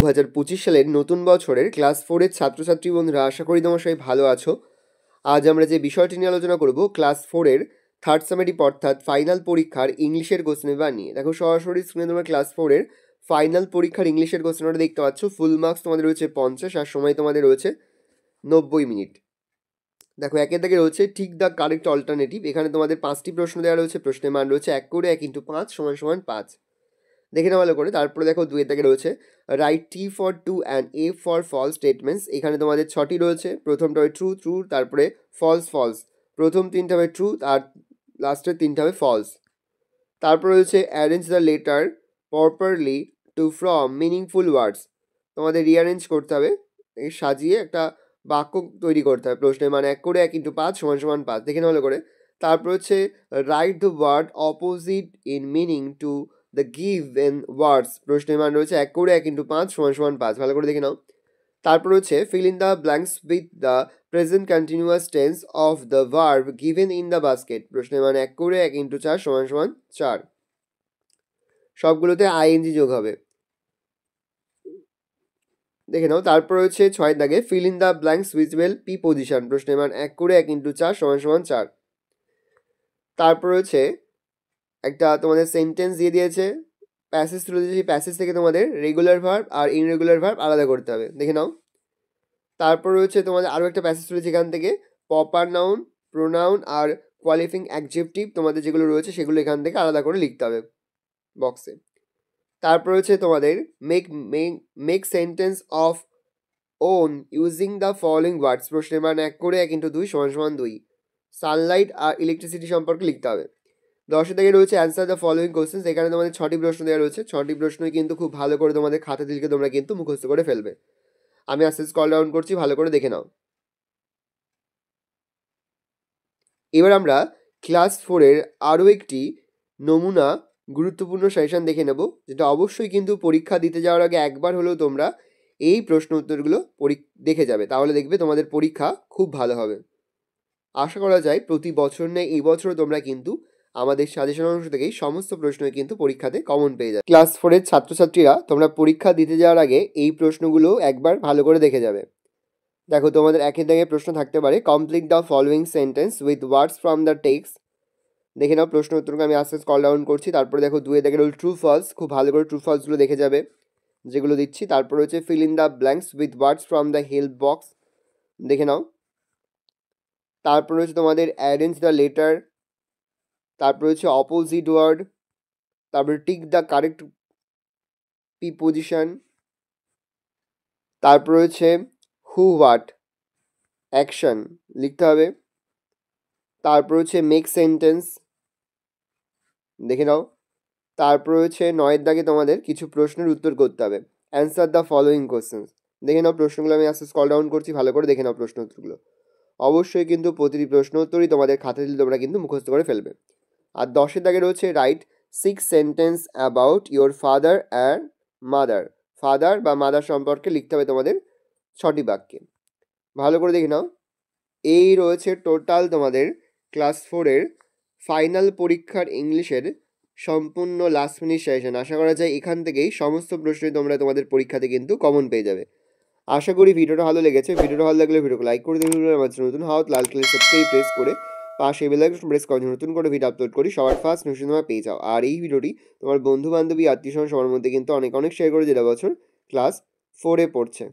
2025 সালের নতুন বছরের ক্লাস 4 এর ছাত্রছাত্রী বন্ধুরা, আশা করি তোমরা সবাই ভালো আছো। আজ আমরা যে বিষয়টি নিয়ে আলোচনা করব ক্লাস 4 এর থার্ড সামেটিভ অর্থাৎ ফাইনাল পরীক্ষার ইংলিশের কোশ্চেন পেপার নিয়ে। দেখো সরাসরি স্ক্রিনে তোমরা ক্লাস 4 এর ফাইনাল পরীক্ষার ইংলিশের কোশ্চেনটা দেখতে পাচ্ছ। ফুল মার্কস তোমাদের রয়েছে 50 আর সময় তোমাদের রয়েছে 90 মিনিট। দেখো একের দাগে রয়েছে ঠিক দ্য কারেক্ট অল্টারনেটিভ। এখানে তোমাদের 5টি প্রশ্ন দেওয়া রয়েছে, প্রশ্নের মান রয়েছে 1 করে 1 × 5 = 5। দেখে নাও ভালো করে। তারপরে দেখো 2 এর দাগে রয়েছে right T for true and a for false statements. এখানে তোমাদের 6টি রয়েছে, প্রথমটা হবে ট্রু ট্রু, তারপরে ফলস ফলস, প্রথম 3টা হবে ট্রু আর লাস্টের 3টা হবে ফলস। তারপরে রয়েছে arrange the letter properly to from meaningful words. তোমাদের রিঅ্যারেঞ্জ করতে হবে, সাজিয়ে একটা বাক্য তৈরি করতে হবে। প্রশ্নের মান 1 করে 1 × 5 = 5। দেখে নাও ভালো করে। তারপর হচ্ছে write the word opposite in meaning to the given words. প্রশ্নের মান রয়েছে 1 করে 1 × 5 = 5। ভালো করে দেখে নাও। তারপর হচ্ছে fill in the blanks with the present continuous tense of the verb given in the basket. প্রশ্নের মান 1 করে 1 × 4 = 4। সবগুলোতে আইএনজি যোগ হবে। দেখে নাও। তারপর হচ্ছে 6 দাগে fill in the blanks with P position. প্রশ্নের মান 1 করে 1 × 4 = 4। তারপর হচ্ছে একটা তোমাদের সেন্টেন্স দিয়ে দিয়েছে, প্যাসেজ তুলে দিয়েছে। প্যাসেজ থেকে তোমাদের রেগুলার ভার্ব আর ইনরেগুলার ভার্ব আলাদা করতে হবে। দেখে নাও। তারপর রয়েছে তোমাদের আরও একটা প্যাসেজ তুলেছে, এখান থেকে প্রপার নাউন, প্রোনাউন আর কোয়ালিফাইং অ্যাডজেক্টিভ তোমাদের যেগুলো রয়েছে সেগুলো এখান থেকে আলাদা করে লিখতে হবে বক্সে। তারপর হচ্ছে তোমাদের make sentence of on using the following words. প্রশ্নের মান 1 করে 1 × 2 = 2। সানলাইট আর ইলেকট্রিসিটি সম্পর্কে লিখতে হবে। 10 থেকে রয়েছে অ্যান্সার দ্য ফলোয়িং কোশ্চেন্স। এখানে তোমাদের 6টি প্রশ্ন দেওয়া রয়েছে। 6টি প্রশ্নই কিন্তু খুব ভালো করে তোমাদের খাতা লিখে তোমরা কিন্তু মুখস্থ করে ফেলবে। আমি আস্তে স্ক্রল ডাউন করছি, ভালো করে দেখে নাও। এবার আমরা ক্লাস 4 এর আরও একটি নমুনা গুরুত্বপূর্ণ সেশন দেখে নেব, যেটা অবশ্যই কিন্তু পরীক্ষা দিতে যাওয়ার আগে একবার হলেও তোমরা এই প্রশ্ন উত্তরগুলো দেখে যাবে, তাহলে দেখবে তোমাদের পরীক্ষা খুব ভালো হবে। আশা করা যায় প্রতি বছর নেই এই বছরও তোমরা কিন্তু আমাদের সাজেশন অংশ থেকেই সমস্ত প্রশ্নই কিন্তু পরীক্ষাতে কমন পেয়ে যাবে। ক্লাস 4 এর ছাত্রছাত্রীরা তোমরা পরীক্ষা দিতে যাওয়ার আগে এই প্রশ্নগুলো একবার ভালো করে দেখে যাবে। দেখো তোমাদের একের দাগে প্রশ্ন থাকতে পারে complete the following sentence with words from the text. দেখে নাও প্রশ্ন উত্তরকে আমি আস্তে স্ক্রল ডাউন করছি। তারপরে দেখো 2 এর দাগে রইল ট্রু ফলস। খুব ভালো করে ট্রু ফলসগুলো দেখে যাবে যেগুলো দিচ্ছি। তারপর হচ্ছে fill in the blanks with words from the help box. দেখে নাও। তারপর হচ্ছে তোমাদের অ্যারেঞ্জ দ্য লেটার, তারপর হচ্ছে অপোজিট ওয়ার্ড, তারপরে টিক দ্য কারেক্ট প্রিপোজিশন, তারপর হচ্ছে হু হোয়াট অ্যাকশন লিখতে হবে। তারপর হচ্ছে মেক সেন্টেন্স, দেখে নাও। তারপর হচ্ছে 9 দাগে তোমাদের কিছু প্রশ্নের উত্তর করতে হবে, অ্যান্সার দ্য ফলোয়িং কোশ্চেন্স। দেখে নাও প্রশ্নগুলো আমি আস্তে স্ক্রল ডাউন করছি, ভালো করে দেখে নাও প্রশ্ন উত্তরগুলো। অবশ্যই কিন্তু প্রতিটি প্রশ্ন উত্তরই তোমাদের খাতা দিলে তোমরা কিন্তু মুখস্থ করে ফেলবে। আর 10 দাগে রয়েছে right 6 sentence about your father and mother. Father বা মাদার সম্পর্কে লিখতে হবে তোমাদের 6টি বাক্যে। ভালো করে দেখে নাও। এই রয়েছে টোটাল তোমাদের ক্লাস 4 এর ফাইনাল পরীক্ষার ইংলিশের সম্পূর্ণ লাস্ট মিনিট সেশন। আশা করা যায় এখান থেকেই সমস্ত প্রশ্নই তোমরা তোমাদের পরীক্ষাতে কিন্তু কমন পেয়ে যাবে। আশা করি ভিডিওটা ভালো লেগেছে। ভিডিওটা ভালো লাগলে ভিডিওকে লাইক করে দিন। আমার নতুন হাত লাল কালার সাবস্ক্রাইব প্রেস করে পাশে বেল আইকন প্রেস করে নতুন করে ভিডিও আপলোড করি সবার ফার্স্ট নোটিফিকেশন তোমরা পেয়ে যাও। আর এই ভিডিওটি তোমার বন্ধু বান্ধবী আত্মীয় স্বজন সবার মধ্যে কিন্তু অনেক শেয়ার করে, যেটা বছর ক্লাস 4 এ পড়ছে।